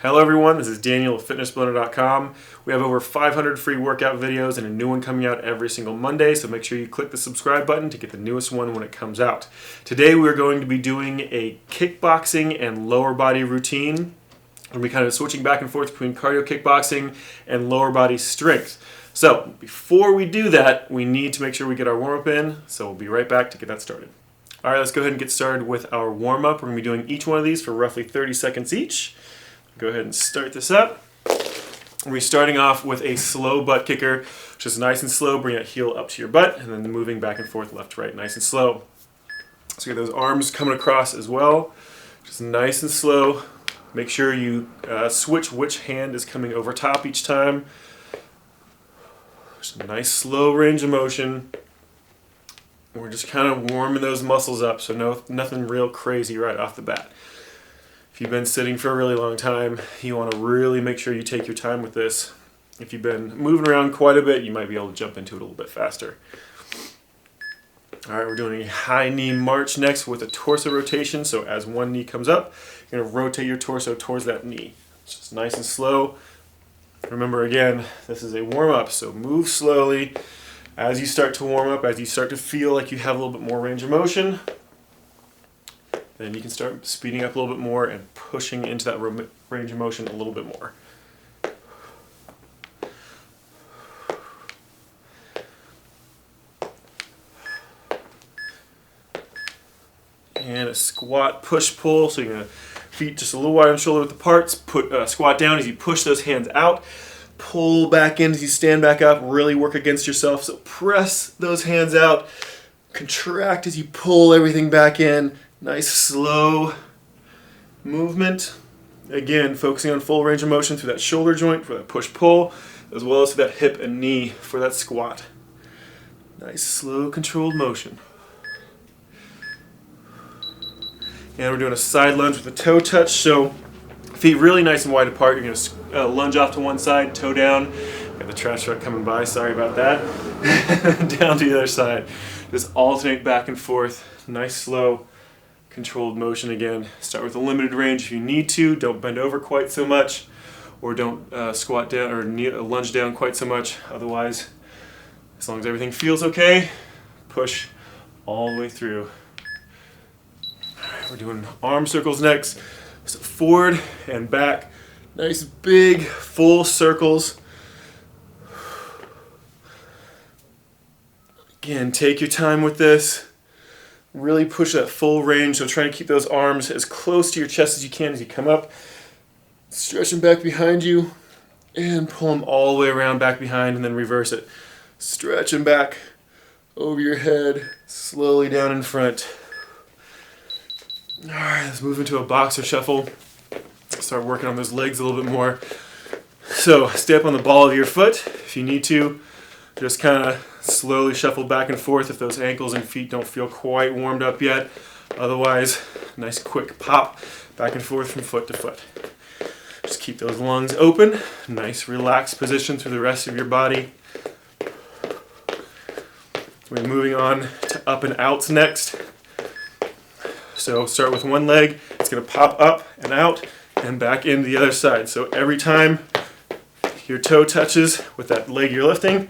Hello everyone, this is Daniel of FitnessBlender.com. We have over 500 free workout videos and a new one coming out every single Monday, so make sure you click the subscribe button to get the newest one when it comes out. Today we're going to be doing a kickboxing and lower body routine. We'll be kind of switching back and forth between cardio kickboxing and lower body strength. So before we do that, we need to make sure we get our warm-up in, so we'll be right back to get that started. Alright, let's go ahead and get started with our warm-up. We're going to be doing each one of these for roughly 30 seconds each. Go ahead and start this up. We're starting off with a slow butt kicker, just nice and slow. Bring that heel up to your butt and then moving back and forth left to right, nice and slow. So get those arms coming across as well, just nice and slow. Make sure you switch which hand is coming over top each time. Just a nice slow range of motion. We're just kind of warming those muscles up, so nothing real crazy right off the bat. If you've been sitting for a really long time, you want to really make sure you take your time with this. If you've been moving around quite a bit, you might be able to jump into it a little bit faster. Alright, we're doing a high knee march next with a torso rotation. So as one knee comes up, you're going to rotate your torso towards that knee. It's just nice and slow. Remember again, this is a warm-up, so move slowly. As you start to warm up, as you start to feel like you have a little bit more range of motion, then you can start speeding up a little bit more and pushing into that range of motion a little bit more. And a squat push-pull, so you're going to feet just a little wide on the shoulder with the parts, squat down as you push those hands out, pull back in as you stand back up, really work against yourself, so press those hands out, contract as you pull everything back in. Nice slow movement. Again, focusing on full range of motion through that shoulder joint for that push-pull, as well as through that hip and knee for that squat. Nice slow controlled motion. And we're doing a side lunge with a toe touch, so feet really nice and wide apart. You're going to lunge off to one side, toe down. Got the trash truck coming by, sorry about that. Down to the other side. Just alternate back and forth. Nice slow controlled motion again. Start with a limited range if you need to. Don't bend over quite so much, or don't squat down or lunge down quite so much. Otherwise, as long as everything feels okay, push all the way through. We're doing arm circles next. So forward and back. Nice big full circles. Again, take your time with this. Really push that full range, so try to keep those arms as close to your chest as you can as you come up. Stretch them back behind you and pull them all the way around back behind and then reverse it. Stretch them back over your head, slowly down in front. Alright, let's move into a boxer shuffle. Start working on those legs a little bit more. So stay up on the ball of your foot if you need to. Just kind of slowly shuffle back and forth if those ankles and feet don't feel quite warmed up yet. Otherwise, nice quick pop back and forth from foot to foot. Just keep those lungs open. Nice relaxed position through the rest of your body. We're moving on to up and outs next. So start with one leg. It's going to pop up and out and back into the other side. So every time your toe touches with that leg you're lifting,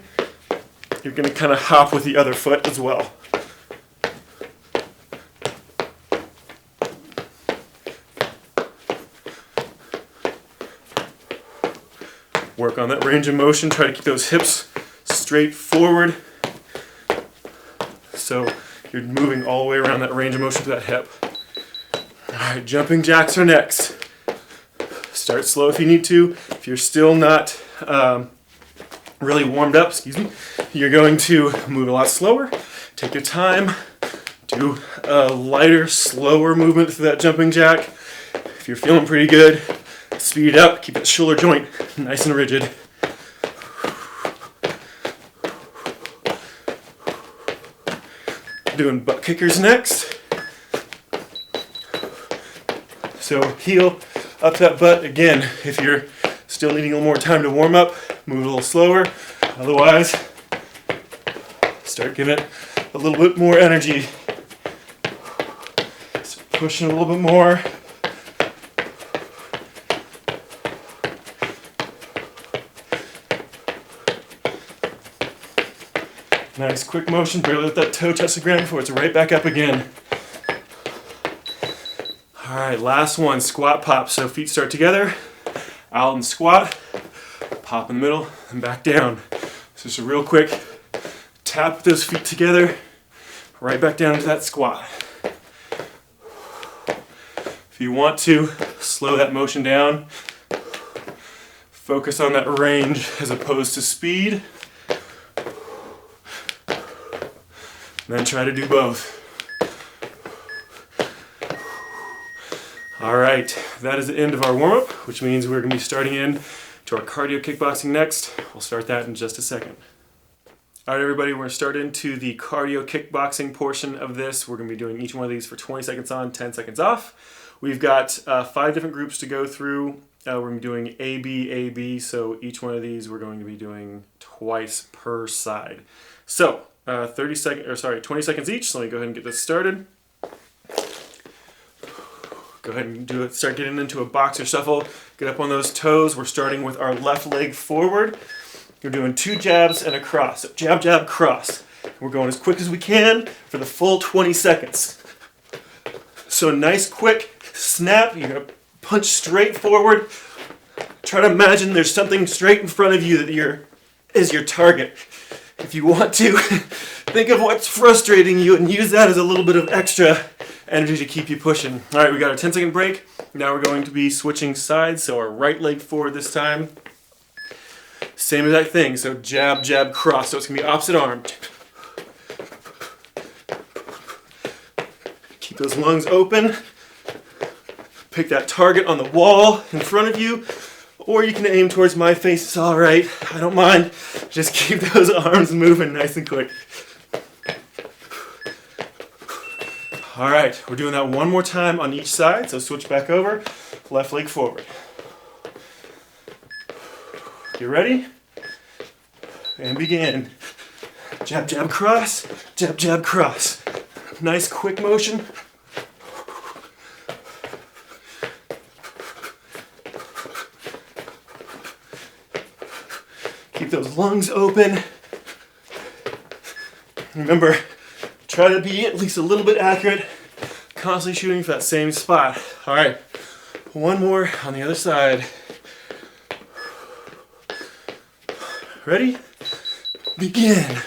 you're going to kind of hop with the other foot as well. Work on that range of motion. Try to keep those hips straight forward. So you're moving all the way around that range of motion to that hip. Alright, jumping jacks are next. Start slow if you need to. If you're still not really warmed up, you're going to move a lot slower. Take your time. Do a lighter, slower movement through that jumping jack. If you're feeling pretty good, speed up. Keep that shoulder joint nice and rigid. Doing butt kickers next. So heel up that butt. Again, if you're still needing a little more time to warm up, move a little slower. Otherwise, start giving it a little bit more energy. Start pushing a little bit more. Nice quick motion, barely let that toe touch the ground before it's right back up again. All right, last one, squat pop. So feet start together, out and squat, pop in the middle, and back down. So just a real quick tap those feet together, right back down into that squat. If you want to, slow that motion down. Focus on that range as opposed to speed. And then try to do both. All right, that is the end of our warm-up, which means we're going to be starting in to our cardio kickboxing next. We'll start that in just a second. All right, everybody, we're going to start into the cardio kickboxing portion of this. We're going to be doing each one of these for 20 seconds on, 10 seconds off. We've got 5 different groups to go through. We're going to be doing A, B, A, B, so each one of these we're going to be doing twice per side. So, 20 seconds each, so let me go ahead and get this started. Go ahead and do it. Start getting into a boxer shuffle. Get up on those toes. We're starting with our left leg forward. We're doing 2 jabs and a cross. So jab, jab, cross. We're going as quick as we can for the full 20 seconds. So a nice quick snap. You're going to punch straight forward. Try to imagine there's something straight in front of you that is your target. If you want to, think of what's frustrating you and use that as a little bit of extra energy to keep you pushing. All right, we got a 10-second break. Now we're going to be switching sides. So our right leg forward this time. Same exact thing. So jab, jab, cross. So it's going to be opposite arm. Keep those lungs open. Pick that target on the wall in front of you. Or you can aim towards my face. It's all right. I don't mind. Just keep those arms moving nice and quick. All right, we're doing that one more time on each side. So switch back over, left leg forward. You ready? And begin. Jab, jab, cross. Jab, jab, cross. Nice quick motion. Keep those lungs open. Remember, try to be at least a little bit accurate, constantly shooting for that same spot. All right, one more on the other side. Ready? Begin.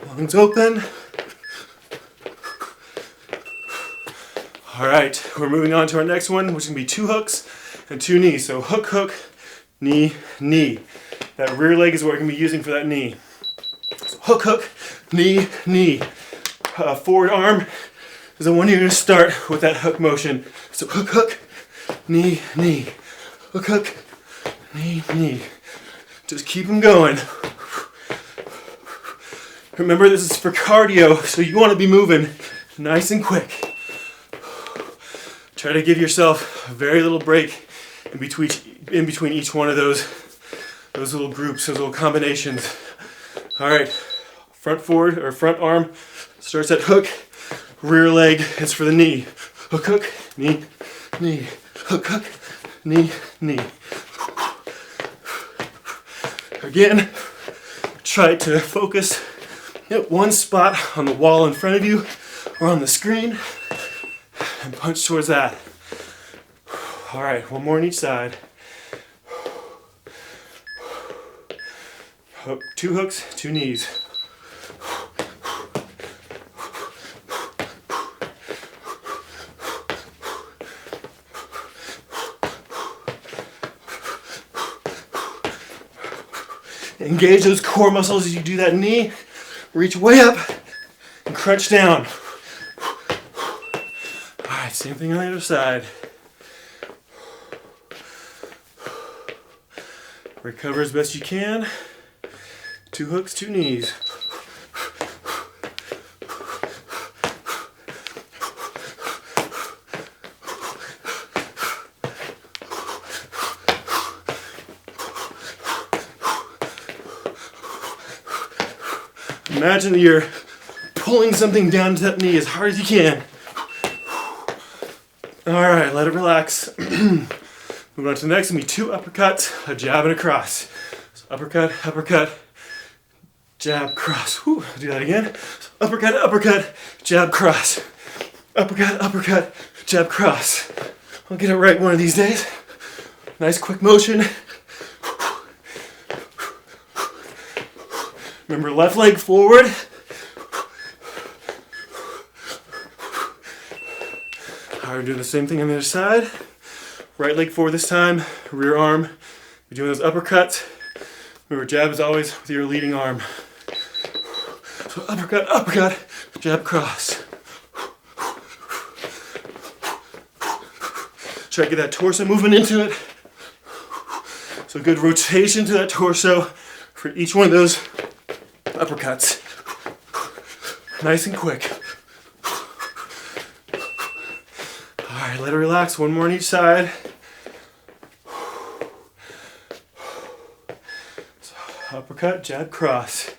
Lungs open. All right, we're moving on to our next one, which is gonna be 2 hooks and 2 knees. So hook, hook, knee, knee. That rear leg is what we're gonna be using for that knee. So hook, hook, knee, knee. Forward arm is the one you're gonna start with that hook motion. So hook, hook, knee, knee. Hook, hook, knee, knee. Just keep them going. Remember, this is for cardio, so you want to be moving nice and quick. Try to give yourself a very little break in between each one of those little groups, those little combinations. All right, front forward or front arm starts at hook, rear leg is for the knee. Hook, hook, knee, knee. Hook, hook, knee, knee. Again, try to focus at one spot on the wall in front of you or on the screen and punch towards that. All right, one more on each side. 2 hooks, 2 knees. Engage those core muscles as you do that knee. Reach way up and crunch down. All right, same thing on the other side. Recover as best you can. 2 hooks, 2 knees. Imagine that you're pulling something down to that knee as hard as you can. All right, let it relax. Moving on to the next, gonna be 2 uppercuts, a jab and a cross. So uppercut, uppercut, jab, cross. Whew, do that again. So uppercut, uppercut, jab, cross. Uppercut, uppercut, jab, cross. I'll get it right one of these days. Nice quick motion. Remember, left leg forward. All right, we're doing the same thing on the other side. Right leg forward this time, rear arm. You're doing those uppercuts. Remember, jab is always with your leading arm. So uppercut, uppercut, jab, cross. Try to get that torso movement into it. So good rotation to that torso for each one of those uppercuts. Nice and quick. All right, let it relax. One more on each side. So, uppercut, jab, cross.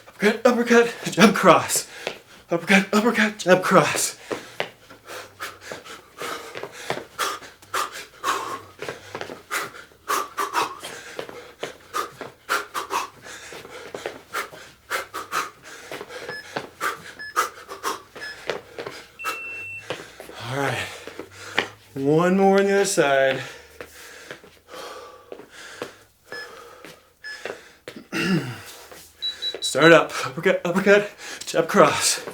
Uppercut, uppercut, jab, cross. Uppercut, uppercut, jab, cross. All right, one more on the other side. Start up, uppercut, uppercut, jab, cross.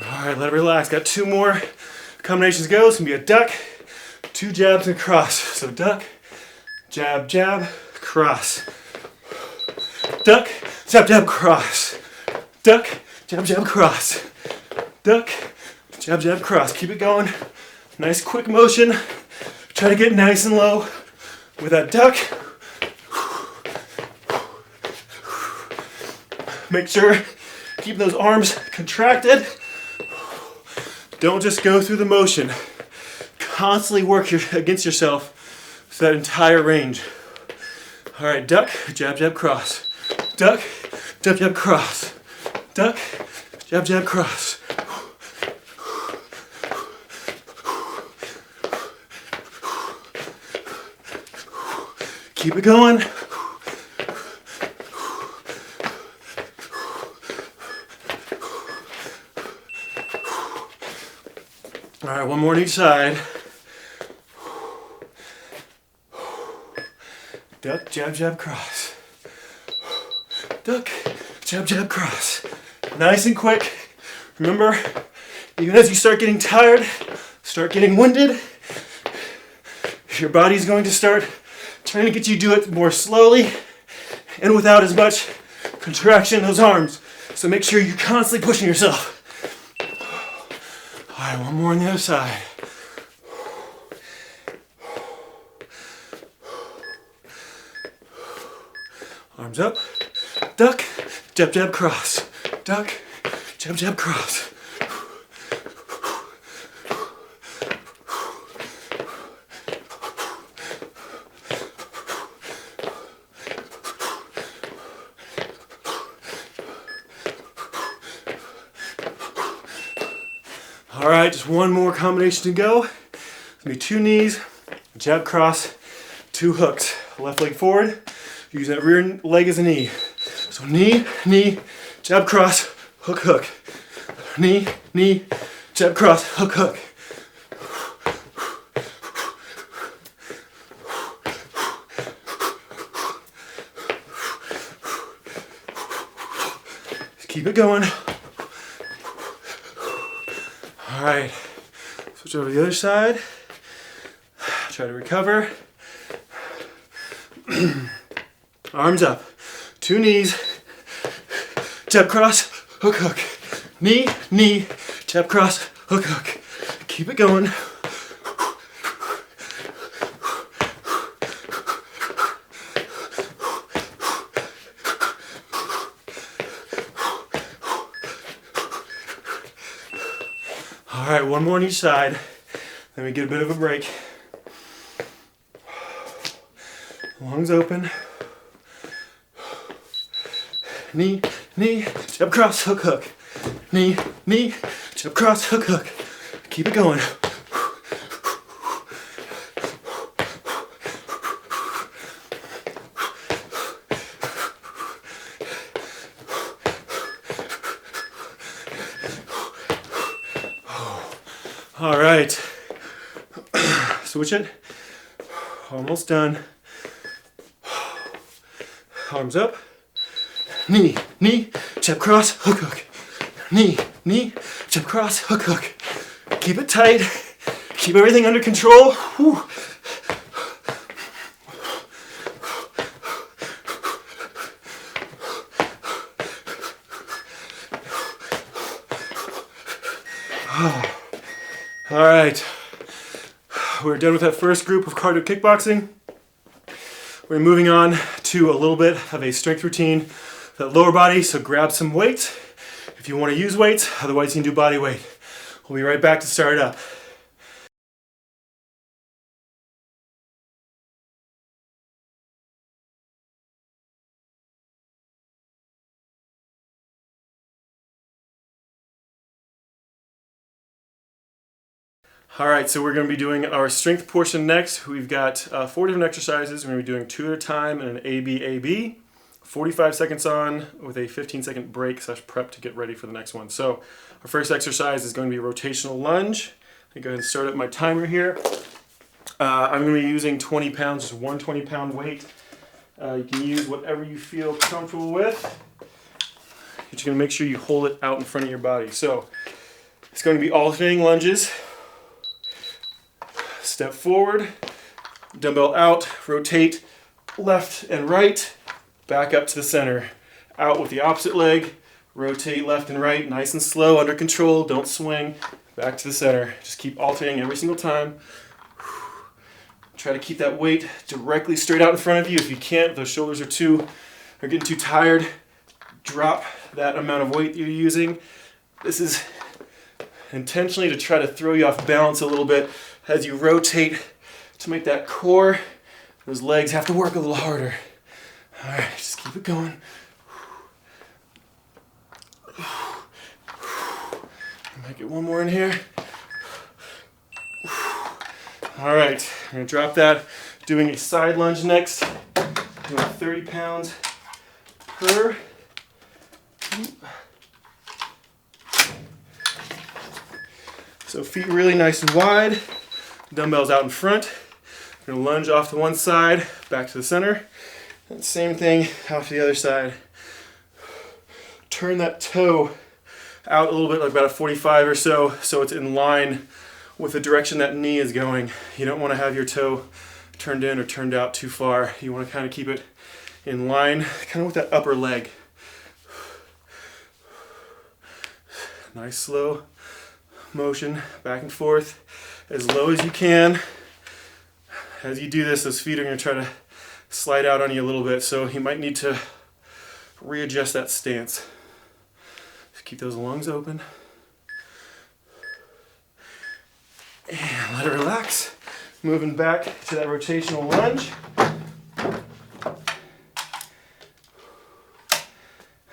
All right, let it relax. Got 2 more combinations to go. It's gonna be a duck, 2 jabs and a cross. So duck, jab, jab, cross. Duck, jab, jab, cross. Duck, jab, jab, cross. Duck, jab, jab, cross. Keep it going. Nice quick motion. Try to get nice and low with that duck. Make sure, keep those arms contracted. Don't just go through the motion. Constantly work against yourself for that entire range. All right, duck, jab, jab, cross. Duck, jab, jab, cross. Duck, jab, jab, cross. Keep it going. All right, one more on each side. Duck, jab, jab, cross. Duck, jab, jab, cross. Nice and quick. Remember, even as you start getting tired, start getting winded, your body's going to start trying to get you to do it more slowly and without as much contraction in those arms. So make sure you're constantly pushing yourself. All right, one more on the other side. Arms up. Duck, jab, jab, cross. Duck, jab, jab, cross. All right, just one more combination to go. It's gonna be 2 knees, jab, cross, 2 hooks. Left leg forward, use that rear leg as a knee. So knee, knee, jab, cross, hook, hook. Knee, knee, jab, cross, hook, hook. Just keep it going. All right, switch over to the other side. Try to recover. Arms up, 2 knees, jab, cross, hook, hook. Knee, knee, jab, cross, hook, hook. Keep it going. All right, one more on each side. Then we get a bit of a break. Lungs open. Knee, knee, jab, cross, hook, hook. Knee, knee, jab, cross, hook, hook. Keep it going. All right, switch it. Almost done. Arms up. Knee, knee, jab, cross, hook, hook. Knee, knee, jab, cross, hook, hook. Keep it tight. Keep everything under control. Whew. All right, we're done with that first group of cardio kickboxing. We're moving on to a little bit of a strength routine for the lower body, so grab some weights if you want to use weights, otherwise you can do body weight. We'll be right back to start it up. All right, so we're going to be doing our strength portion next. We've got 4 different exercises. We're going to be doing 2 at a time in an AB-AB, 45 seconds on with a 15-second break / prep to get ready for the next one. So our first exercise is going to be rotational lunge. I'm going to go ahead and start up my timer here. I'm going to be using 20 pounds, just one 20-pound weight. You can use whatever you feel comfortable with. You're just going to make sure you hold it out in front of your body. So it's going to be alternating lunges. Step forward, dumbbell out, rotate left and right, back up to the center. Out with the opposite leg, rotate left and right, nice and slow, under control, don't swing. Back to the center. Just keep alternating every single time. Try to keep that weight directly straight out in front of you. If you can't, if those shoulders are getting too tired, drop that amount of weight you're using. This is intentionally to try to throw you off balance a little bit as you rotate to make that core, those legs have to work a little harder. All right, just keep it going. Might get one more in here. All right, I'm gonna drop that. Doing a side lunge next. Doing 30 pounds per. So feet really nice and wide. Dumbbells out in front. We're gonna lunge off to one side, back to the center. And same thing out to the other side. Turn that toe out a little bit, like about a 45 or so it's in line with the direction that knee is going. You don't want to have your toe turned in or turned out too far. You want to kind of keep it in line, kind of with that upper leg. Nice slow motion, back and forth, as low as you can. As you do this, those feet are going to try to slide out on you a little bit, so you might need to readjust that stance. Just keep those lungs open. And let it relax. Moving back to that rotational lunge.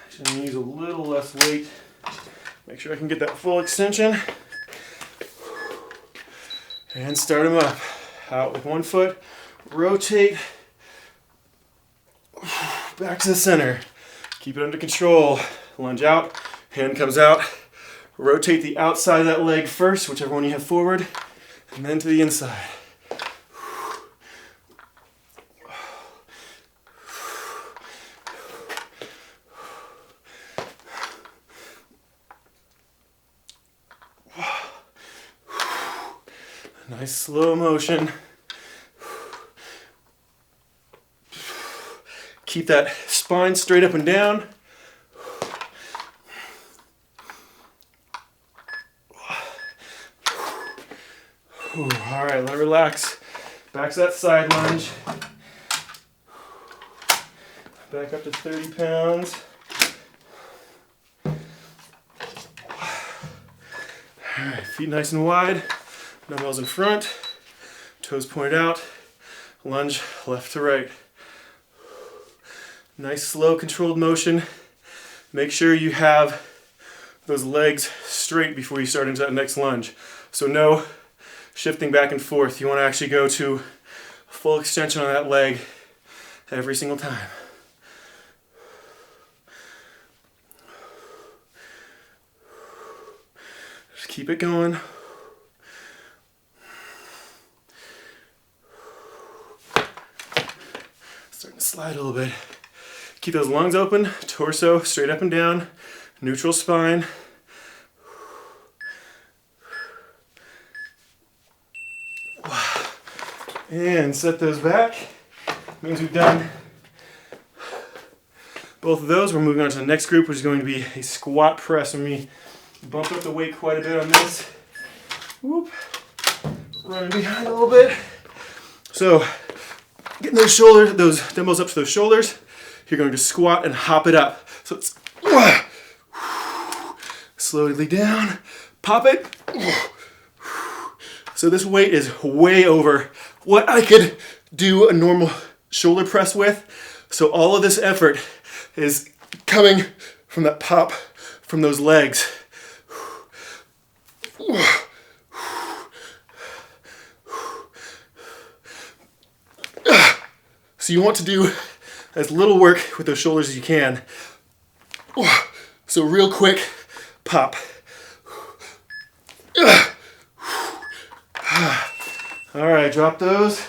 Actually, I'm going to use a little less weight. Make sure I can get that full extension. And start them up. Out with one foot. Rotate. Back to the center. Keep it under control. Lunge out. Hand comes out. Rotate the outside of that leg first, whichever one you have forward, and then to the inside. Nice slow motion. Keep that spine straight up and down. All right, let it relax. Back to that side lunge. Back up to 30 pounds. All All right, feet nice and wide, dumbbells in front, toes pointed out, lunge left to right. Nice, slow, controlled motion. Make sure you have those legs straight before you start into that next lunge. So no shifting back and forth. You want to actually go to full extension on that leg every single time. Just keep it going. Starting to slide a little bit. Keep those lungs open, torso straight up and down, neutral spine. And set those back. Means we've done both of those. We're moving on to the next group, which is going to be a squat press. Let me bump up the weight quite a bit on this. Whoop. Running behind a little bit. So, getting those dumbbells up to those shoulders. You're going to squat and hop it up. So it's slowly down, pop it. So this weight is way over what I could do a normal shoulder press with. So all of this effort is coming from that pop from those legs. So you want to do as little work with those shoulders as you can. So real quick, pop. All right, drop those.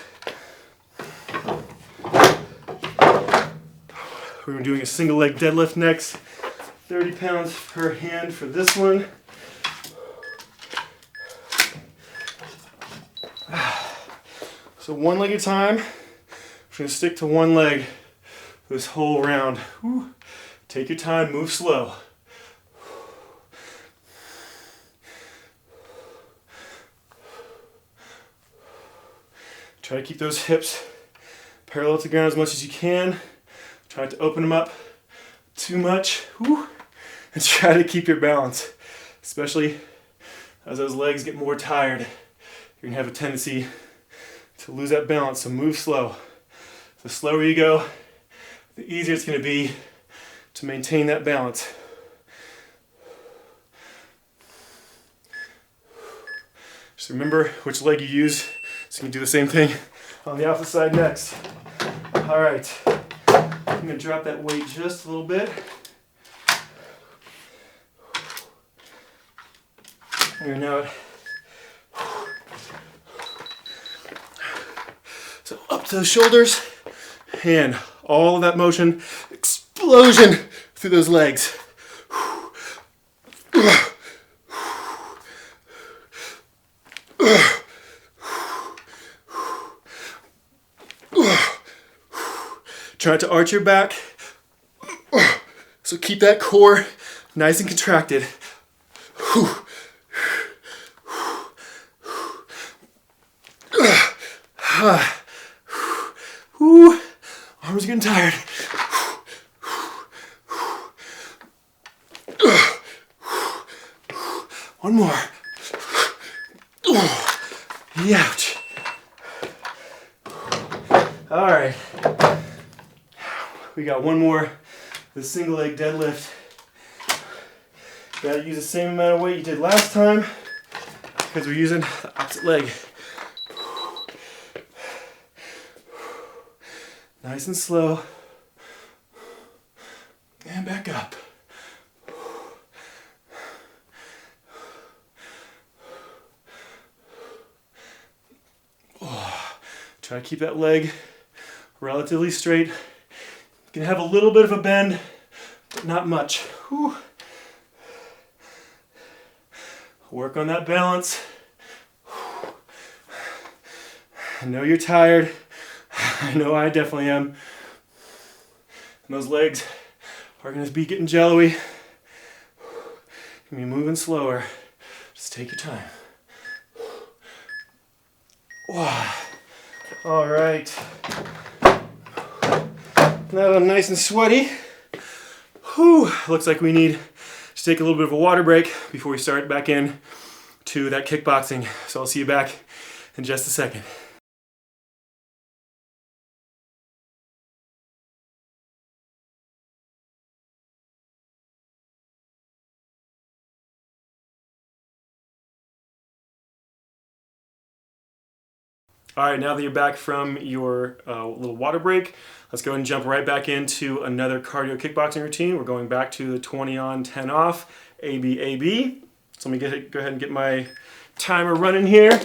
We're doing a single leg deadlift next. 30 pounds per hand for this one. So one leg at a time. We're going to stick to one leg this whole round. Whew. Take your time, move slow. Try to keep those hips parallel to the ground as much as you can. Try not to open them up too much. Whew. And try to keep your balance, especially as those legs get more tired. You're going to have a tendency to lose that balance, so move slow. The slower you go, the easier it's going to be to maintain that balance. Just remember which leg you use so you can do the same thing on the opposite side next. All right, I'm going to drop that weight just a little bit. We're now so up to the shoulders. And all of that motion, explosion through those legs. Try to arch your back. So keep that core nice and contracted. Arms are getting tired. One more. Ouch. All right. We got one more. The single leg deadlift. Gotta use the same amount of weight you did last time because we're using the opposite leg. Nice and slow. And back up. Try to keep that leg relatively straight. You can have a little bit of a bend, but not much. Whew. Work on that balance. I know you're tired. I know I definitely am. And those legs are going to be getting jello-y. You're going to be moving slower. Just take your time. Wow. All right. Now that I'm nice and sweaty, looks like we need to take a little bit of a water break before we start back in to that kickboxing. So I'll see you back in just a second. All right, now that you're back from your little water break, let's go ahead and jump right back into another cardio kickboxing routine. We're going back to the 20 on, 10 off, AB, AB. So let me go ahead and get my timer running here.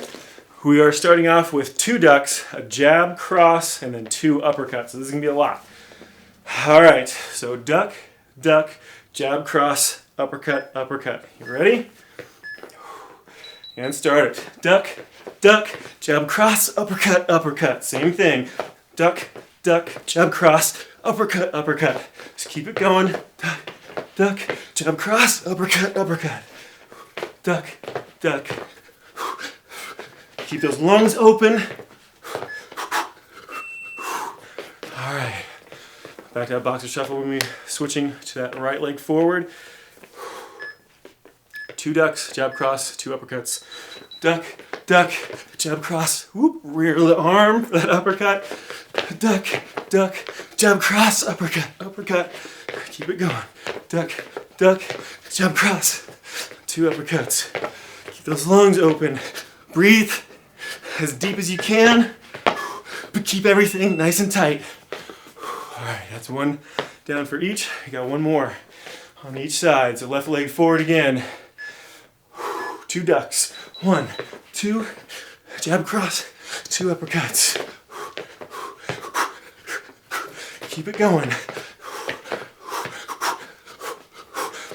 We are starting off with 2 ducks, a jab, cross, and then 2 uppercuts. So this is gonna be a lot. All right, so duck, duck, jab, cross, uppercut, uppercut. You ready? And start it. Duck, duck, jab, cross, uppercut, uppercut. Same thing. Duck, duck, jab, cross, uppercut, uppercut. Just keep it going. Duck, duck, jab, cross, uppercut, uppercut. Duck, duck. Keep those lungs open. All right. Back to that boxer shuffle when we're switching to that right leg forward. 2 ducks, jab, cross, 2 uppercuts. Duck, duck, jab, cross, whoop, rear of the arm, that uppercut. Duck, duck, jab, cross, uppercut, uppercut. Keep it going. Duck, duck, jab, cross, 2 uppercuts. Keep those lungs open. Breathe as deep as you can, but keep everything nice and tight. All right, that's 1 down for each. You got 1 more on each side. So left leg forward again. 2 ducks. 1, 2, jab, cross, 2 uppercuts. Keep it going.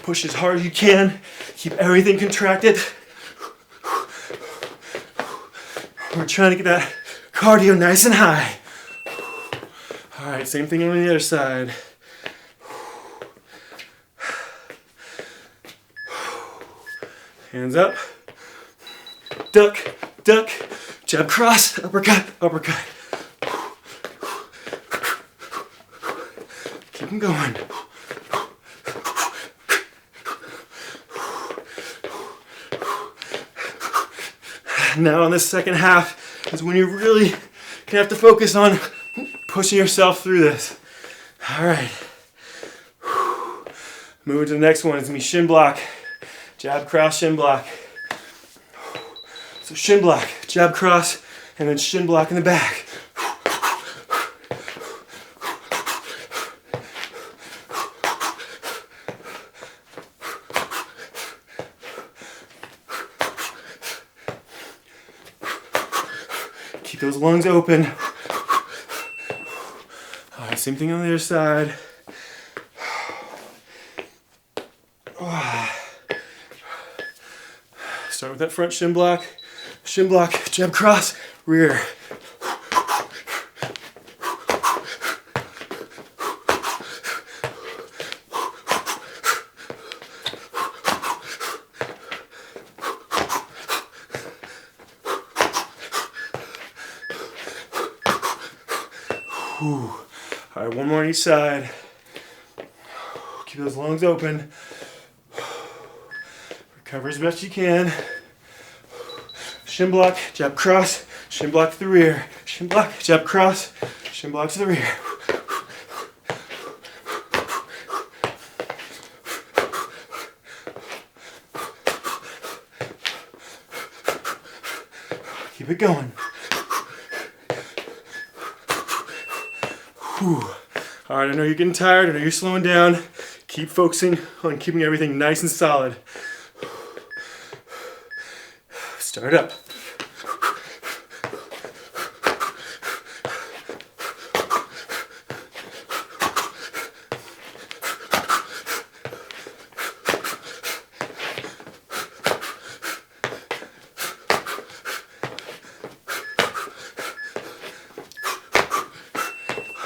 Push as hard as you can. Keep everything contracted. We're trying to get that cardio nice and high. All right, same thing on the other side. Hands up. Duck, duck, jab, cross, uppercut, uppercut. Keep them going. Now in this second half is when you really gonna have to focus on pushing yourself through this. All right. Moving to the next one. It's gonna be shin block. Jab, cross, shin block. So shin block, jab, cross, and then shin block in the back. Keep those lungs open. All right, same thing on the other side. Start with that front shin block. Shin block, jab, cross, rear. All right, 1 more on each side. Keep those lungs open. Recover as best you can. Shin block, jab, cross, shin block to the rear. Shin block, jab, cross, shin block to the rear. Keep it going. Whew. All right, I know you're getting tired, I know you're slowing down. Keep focusing on keeping everything nice and solid. Start up.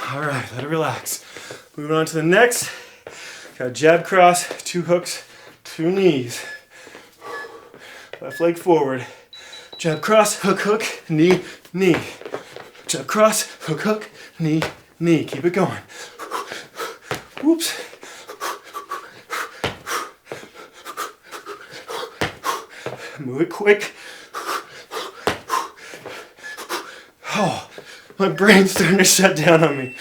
All right, let it relax. Moving on to the next. Got jab, cross, 2 hooks, 2 knees. Left leg forward. Jab, cross, hook, hook, knee, knee. Jab, cross, hook, hook, knee, knee. Keep it going. Whoops. Move it quick. Oh, my brain's starting to shut down on me.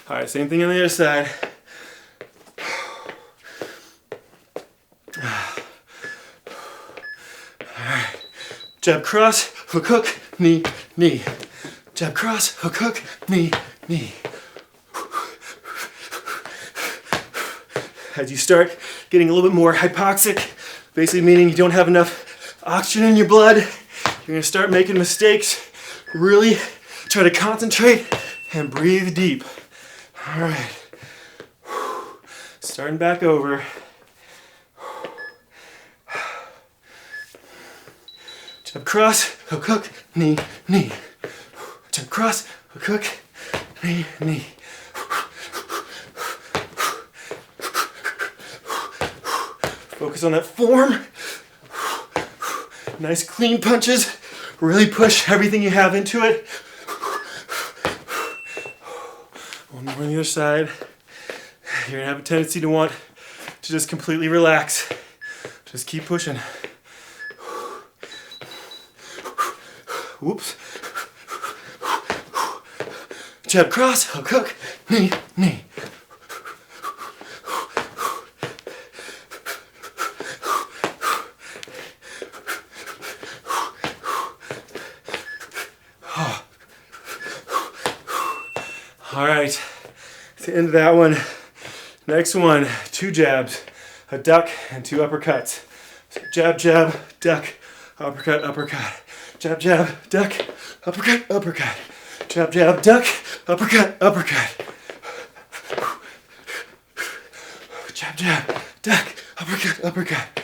All right, same thing on the other side. All right, jab cross, hook, hook, knee, knee. Jab cross, hook, hook, knee, knee. As you start getting a little bit more hypoxic, basically meaning you don't have enough oxygen in your blood, you're gonna start making mistakes. Really try to concentrate and breathe deep. All right, starting back over. Jab cross, hook, hook, knee, knee. Jab cross, hook, hook, knee, knee. Focus on that form. Nice clean punches. Really push everything you have into it. One more on the other side. You're gonna have a tendency to want to just completely relax. Just keep pushing. Whoops. Jab cross, hook, hook, knee, knee. All right, to the end of that one. Next one, 2 jabs, a duck, and 2 uppercuts. So jab, jab, duck, uppercut, uppercut. Jab, jab, duck, uppercut, uppercut. Jab, jab, duck, uppercut, uppercut. Jab, jab, duck, uppercut, uppercut.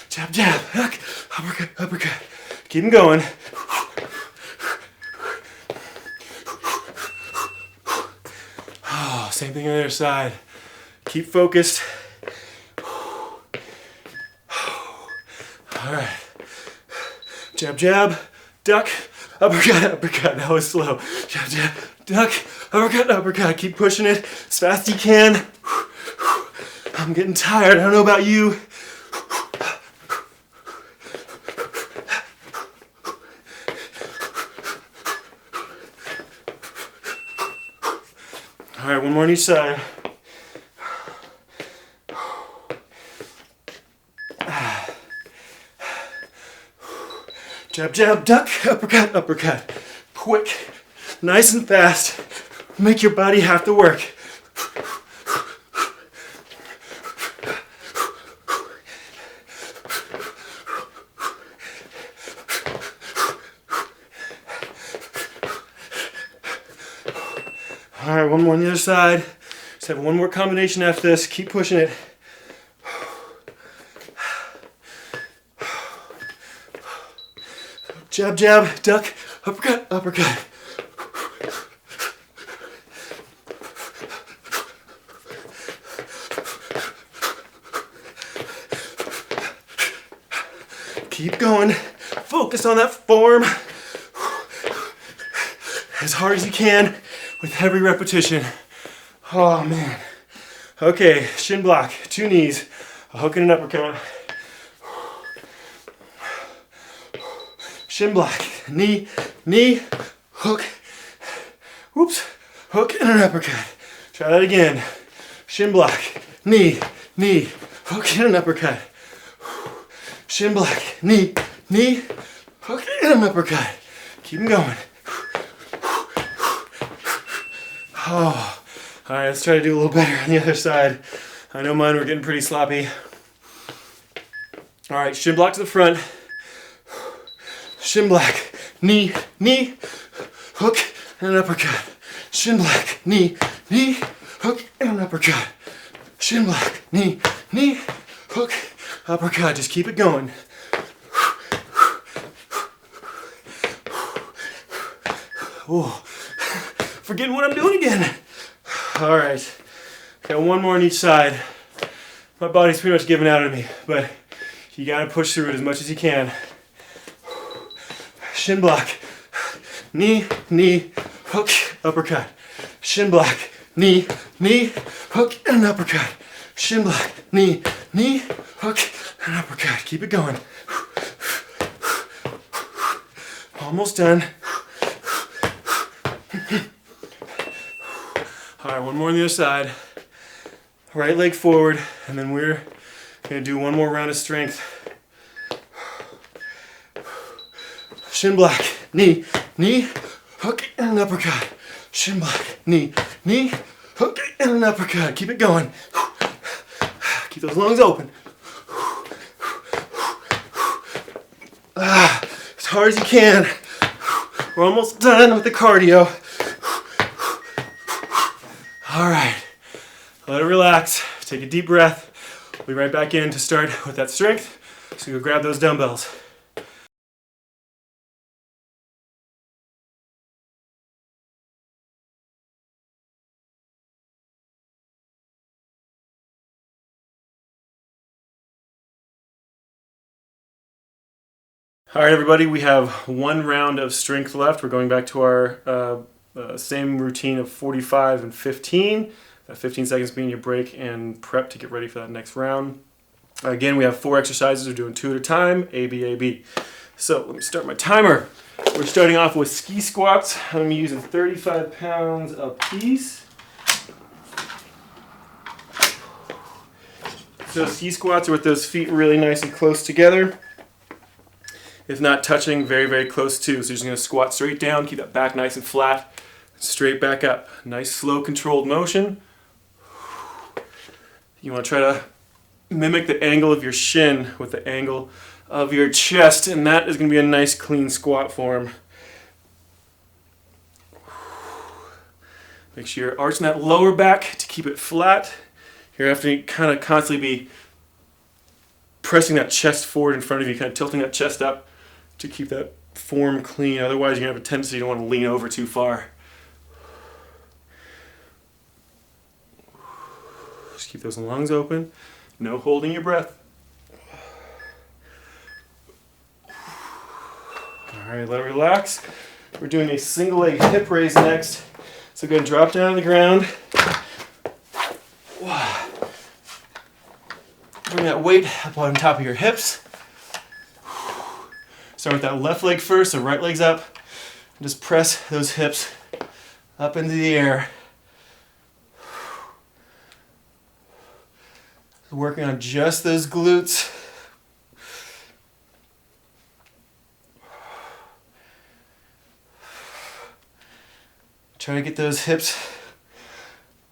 Jab, jab, duck, uppercut, uppercut. Keep them going. Oh, same thing on the other side. Keep focused. All right. Jab, jab, duck, uppercut, uppercut. That was slow. Jab, jab, duck, uppercut, uppercut. Keep pushing it as fast as you can. I'm getting tired. I don't know about you. All right, one more on each side. Jab, jab, duck, uppercut, uppercut. Quick, nice and fast. Make your body have to work. All right, one more on the other side. Just have one more combination after this. Keep pushing it. Jab, jab, duck, uppercut, uppercut. Keep going. Focus on that form as hard as you can with every repetition. Oh man. Okay, shin block, 2 knees, a hook and an uppercut. Shin block, knee, knee, hook, whoops, hook and an uppercut. Try that again. Shin block, knee, knee, hook and an uppercut. Shin block, knee, knee, hook and an uppercut. Keep them going. Oh, all right, let's try to do a little better on the other side. I know mine were getting pretty sloppy. All right, shin block to the front. Shin block, knee, knee, hook, and an uppercut. Shin block, knee, knee, hook, and an uppercut. Shin block, knee, knee, hook, uppercut. Just keep it going. Oh, forgetting what I'm doing again. All right, got one more on each side. My body's pretty much giving out on me, but you gotta push through it as much as you can. Shin block, knee, knee, hook, uppercut. Shin block, knee, knee, hook, and an uppercut. shin block, knee, knee, hook, and uppercut. Keep it going. Almost done. All right, one more on the other side. Right leg forward, and then we're gonna do one more round of strength. Shin block, knee, knee, hook, and an uppercut. Shin block, knee, knee, hook, and an uppercut. Keep it going. Keep those lungs open. As hard as you can. We're almost done with the cardio. All right, let it relax. Take a deep breath. We'll be right back in to start with that strength. So go grab those dumbbells. All right, everybody, we have one round of strength left. We're going back to our same routine of 45 and 15. 15 seconds being your break and prep to get ready for that next round. Again, we have 4 exercises. We're doing 2 at a time, A, B, A, B. So let me start my timer. We're starting off with ski squats. I'm going to be using 35 pounds a piece. So ski squats are with those feet really nice and close together. If not touching, very, very close too. So you're just going to squat straight down, keep that back nice and flat, straight back up. Nice, slow, controlled motion. You want to try to mimic the angle of your shin with the angle of your chest, and that is going to be a nice, clean squat form. Make sure you're arching that lower back to keep it flat. You're going to have to kind of constantly be pressing that chest forward in front of you, kind of tilting that chest up to keep that form clean. Otherwise, you're going to have a tendency to want to lean over too far. Just keep those lungs open. No holding your breath. All right, let it relax. We're doing a single leg hip raise next. So go ahead and drop down on the ground. Bring that weight up on top of your hips. Start with that left leg first, so right leg's up. And just press those hips up into the air. Working on just those glutes. Try to get those hips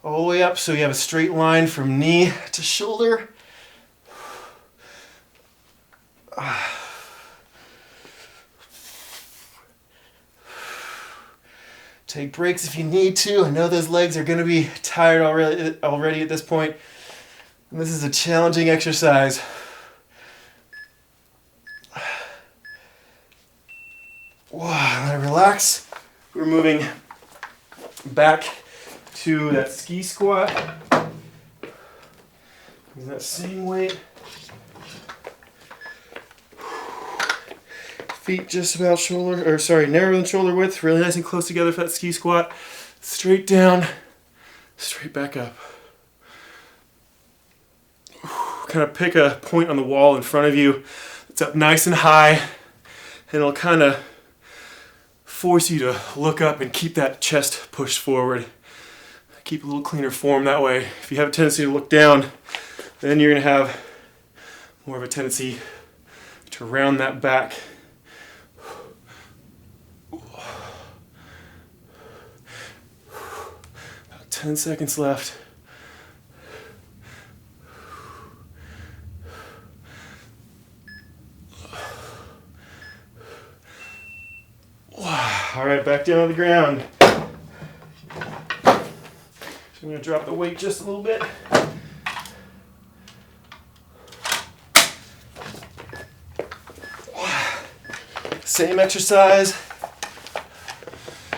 all the way up so you have a straight line from knee to shoulder. Take breaks if you need to. I know those legs are going to be tired already at this point. And this is a challenging exercise. Wow, let it relax. We're moving back to that ski squat. Using that same weight. Feet just about narrower than shoulder width, really nice and close together for that ski squat. Straight down, straight back up. Kind of pick a point on the wall in front of you that's up nice and high, and it'll kind of force you to look up and keep that chest pushed forward. Keep a little cleaner form that way. If you have a tendency to look down, then you're going to have more of a tendency to round that back. About 10 seconds left. All right, back down on the ground. So I'm going to drop the weight just a little bit. Same exercise,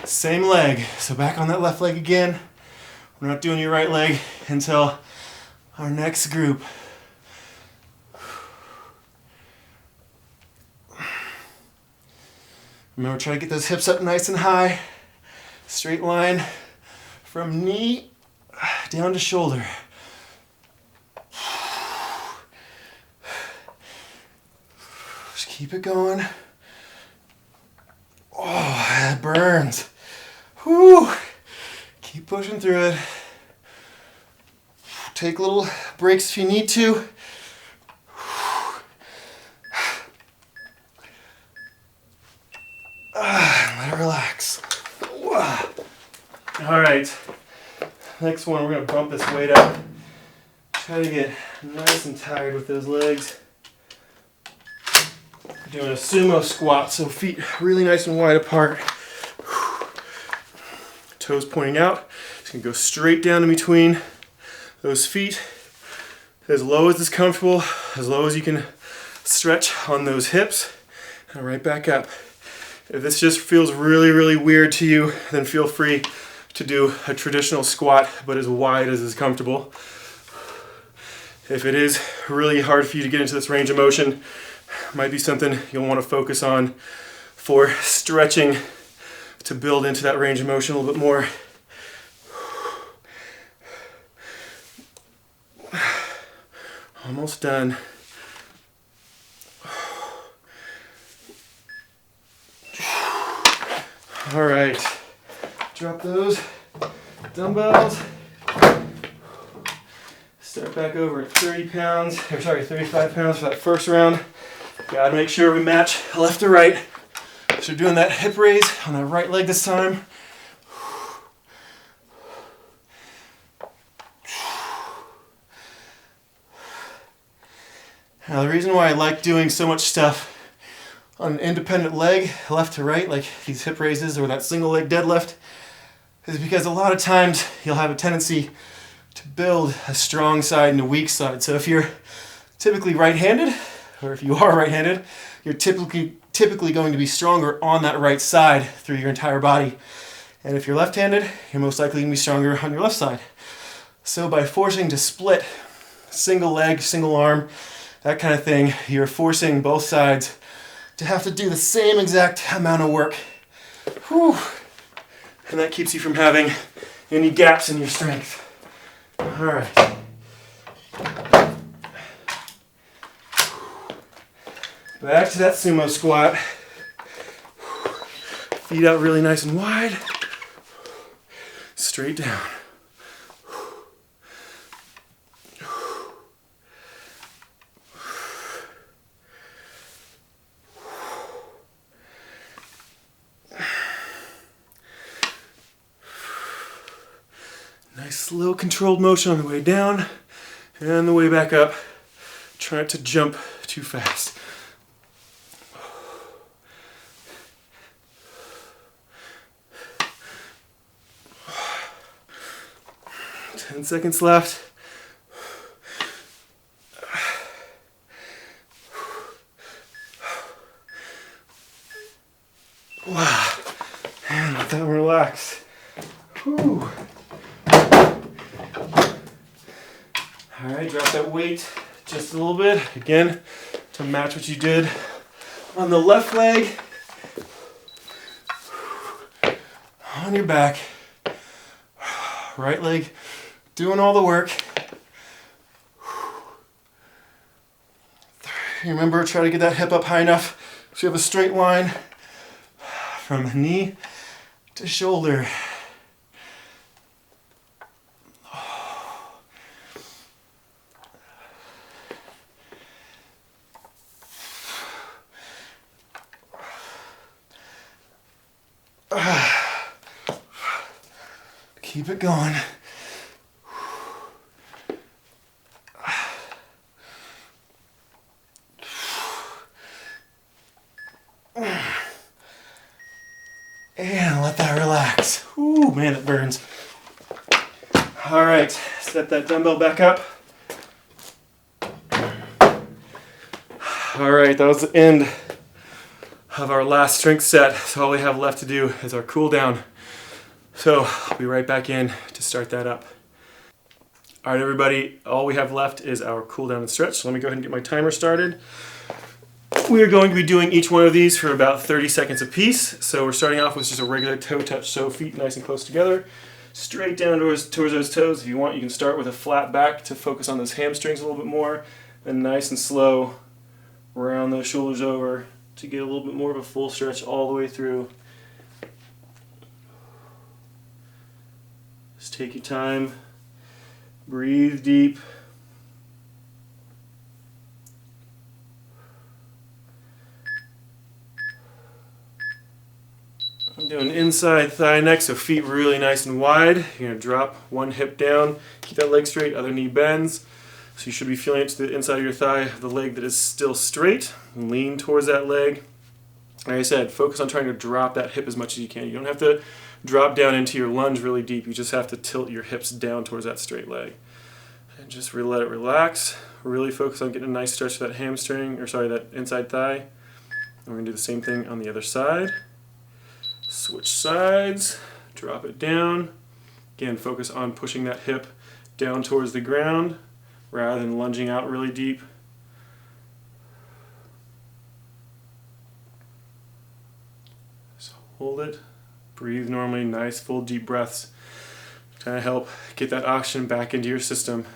same leg. So back on that left leg again. We're not doing your right leg until our next group. Remember, try to get those hips up nice and high. Straight line from knee down to shoulder. Keep it going. Oh, that burns. Whew. Keep pushing through it. Take little breaks if you need to. Let it relax. All right. Next one, we're going to bump this weight up. Try to get nice and tired with those legs. Doing a sumo squat, so feet really nice and wide apart. Toes pointing out. Just gonna go straight down in between those feet. As low as is comfortable, as low as you can stretch on those hips, and right back up. If this just feels really, really weird to you, then feel free to do a traditional squat, but as wide as is comfortable. If it is really hard for you to get into this range of motion, might be something you'll want to focus on for stretching to build into that range of motion a little bit more. Almost done. All right, drop those dumbbells. Start back over at 35 pounds for that first round. Gotta make sure we match left to right. So we're doing that hip raise on the right leg this time. Now the reason why I like doing so much stuff on an independent leg, left to right, like these hip raises or that single leg deadlift, is because a lot of times you'll have a tendency to build a strong side and a weak side. So if you're typically right-handed, or if you are right-handed, you're typically going to be stronger on that right side through your entire body. And if you're left-handed, you're most likely going to be stronger on your left side. So by forcing to split single leg, single arm, that kind of thing, you're forcing both sides to have to do the same exact amount of work. Whew. And that keeps you from having any gaps in your strength. All right. Back to that sumo squat. Feet out really nice and wide. Straight down. Nice slow controlled motion on the way down and the way back up. Try not to jump too fast. 10 seconds left. Wow. And let that relax. Whew. Alright, drop that weight just a little bit. Again, to match what you did on the left leg. On your back. Right leg doing all the work. Remember, try to get that hip up high enough so you have a straight line from knee to shoulder. Keep it going. And let that relax. Ooh, man, it burns. All right, set that dumbbell back up. All right, that was the end of our last strength set. So all we have left to do is our cool down. So I'll be right back in to start that up. All right, everybody, all we have left is our cool down and stretch. So let me go ahead and get my timer started. We are going to be doing each one of these for about 30 seconds a piece. So we're starting off with just a regular toe touch. So feet nice and close together, straight down towards those toes. If you want, you can start with a flat back to focus on those hamstrings a little bit more. Then nice and slow, round those shoulders over to get a little bit more of a full stretch all the way through. Just take your time, breathe deep. I'm doing inside thigh next, so feet really nice and wide. You're going to drop one hip down, keep that leg straight, other knee bends. So you should be feeling it to the inside of your thigh, the leg that is still straight. Lean towards that leg. Like I said, focus on trying to drop that hip as much as you can. You don't have to drop down into your lunge really deep. You just have to tilt your hips down towards that straight leg. And just let it relax. Really focus on getting a nice stretch to that hamstring, or sorry, that inside thigh. And we're going to do the same thing on the other side. Switch sides, drop it down. Again, focus on pushing that hip down towards the ground rather than lunging out really deep. So hold it, breathe normally, nice full deep breaths. Trying to help get that oxygen back into your system.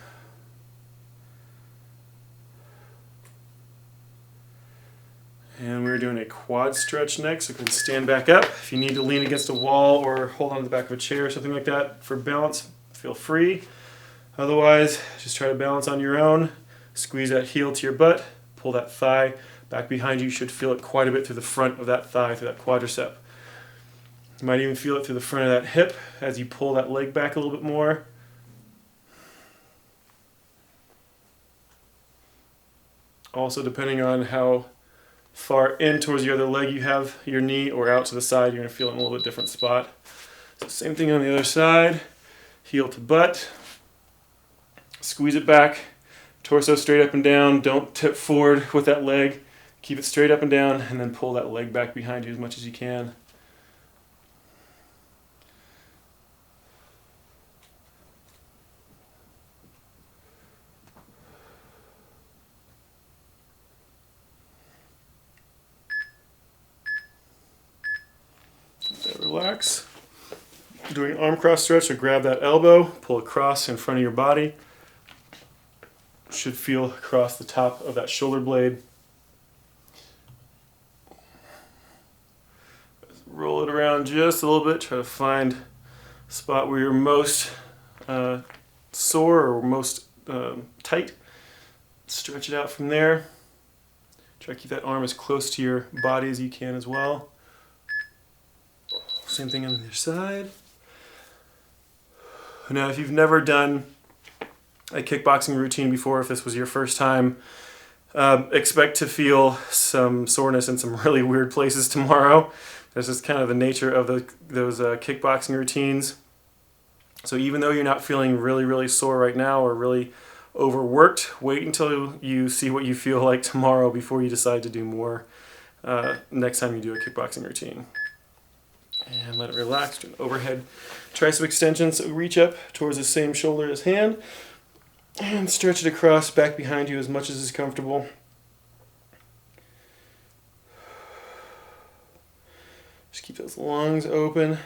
And we're doing a quad stretch next, so you can stand back up. If you need to lean against a wall or hold on to the back of a chair or something like that for balance, feel free. Otherwise, just try to balance on your own. Squeeze that heel to your butt, pull that thigh back behind you. You should feel it quite a bit through the front of that thigh, through that quadricep. You might even feel it through the front of that hip as you pull that leg back a little bit more. Also, depending on how far in towards the other leg you have your knee or out to the side, you're going to feel it in a little bit different spot. So same thing on the other side, heel to butt, squeeze it back, torso straight up and down, don't tip forward with that leg, keep it straight up and down, and then pull that leg back behind you as much as you can. Relax. Doing arm cross stretch, so grab that elbow, pull across in front of your body. Should feel across the top of that shoulder blade. Roll it around just a little bit, try to find a spot where you're most sore or most tight. Stretch it out from there. Try to keep that arm as close to your body as you can as well. Same thing on the other side. Now, if you've never done a kickboxing routine before, if this was your first time, expect to feel some soreness in some really weird places tomorrow. This is kind of the nature of those kickboxing routines. So even though you're not feeling really sore right now or really overworked, wait until you see what you feel like tomorrow before you decide to do more next time you do a kickboxing routine. And let it relax. Do an overhead tricep extension. So reach up towards the same shoulder as hand and stretch it across back behind you as much as is comfortable. Just keep those lungs open.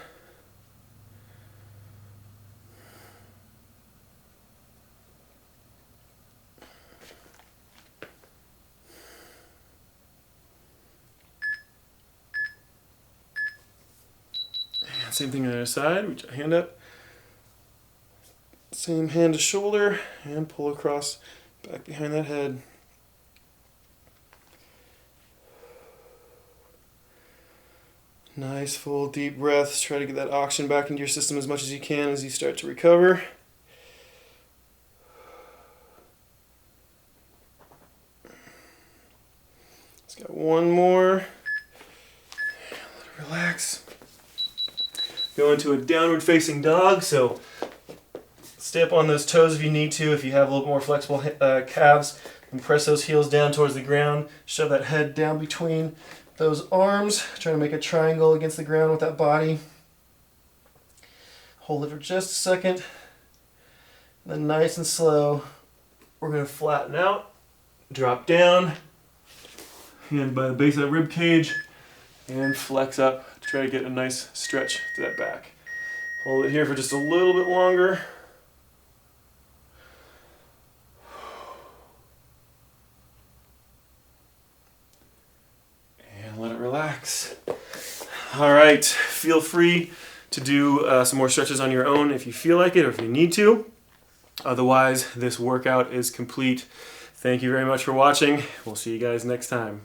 Same thing on the other side, reach a hand up, same hand to shoulder, and pull across back behind that head. Nice full deep breaths, try to get that oxygen back into your system as much as you can as you start to recover. Let's got one more, let it relax. Go into a downward facing dog, so stay up on those toes if you need to. If you have a little more flexible calves, and press those heels down towards the ground. Shove that head down between those arms. Try to make a triangle against the ground with that body. Hold it for just a second. And then nice and slow, we're going to flatten out, drop down, hand by the base of that rib cage, and flex up. Try to get a nice stretch to that back. Hold it here for just a little bit longer. relax. All right, feel free to do some more stretches on your own if you feel like it or if you need to. Otherwise, this workout is complete. Thank you very much for watching. We'll see you guys next time.